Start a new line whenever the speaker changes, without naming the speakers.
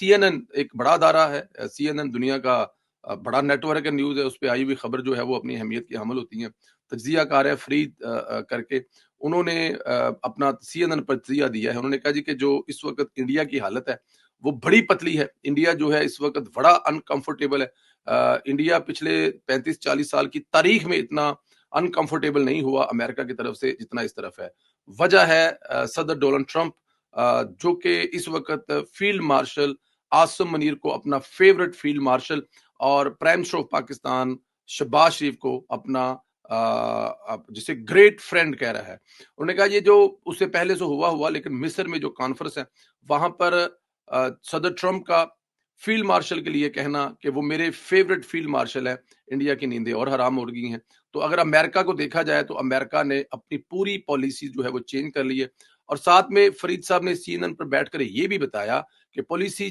سی N N ایک بڑا ادارہ ہے، سی این این دنیا کا بڑا نیٹ ورک ہے، نیوز ہے، اس پہ آئی ہوئی خبر جو ہے وہ اپنی اہمیت کی حامل ہوتی ہیں. تجزیہ کار ہے فرید کر کے، انہوں نے اپنا سی این این پر تجزیہ دیا ہے. انہوں نے کہا جی کہ جو اس وقت انڈیا کی حالت ہے وہ بڑی پتلی ہے. انڈیا جو ہے اس وقت بڑا انکمفرٹیبل ہے. انڈیا پچھلے 35-40 سال کی تاریخ میں اتنا انکمفرٹیبل نہیں ہوا امریکہ کی طرف سے جتنا اس طرف ہے. وجہ ہے صدر ڈونلڈ ٹرمپ، جو کہ اس وقت فیلڈ مارشل عاصم منیر کو اپنا فیورٹ فیلڈ مارشل اور prime minister of Pakistan Shehbaz Sharif کو اپنا جسے گریٹ فرینڈ کہہ رہا ہے. انہوں نے کہا یہ جو اس سے پہلے سے ہوا لیکن مصر میں جو کانفرنس ہے وہاں پر صدر ٹرمپ کا فیلڈ مارشل کے لیے کہنا کہ وہ میرے فیورٹ فیلڈ مارشل ہے، انڈیا کی نیندیں اور حرام ہو گئی ہیں. تو اگر امریکہ کو دیکھا جائے تو امریکہ نے اپنی پوری پالیسی جو ہے وہ چینج کر لی ہے. اور ساتھ میں فرید صاحب نے سی این این پر بیٹھ کر یہ بھی بتایا کہ پالیسی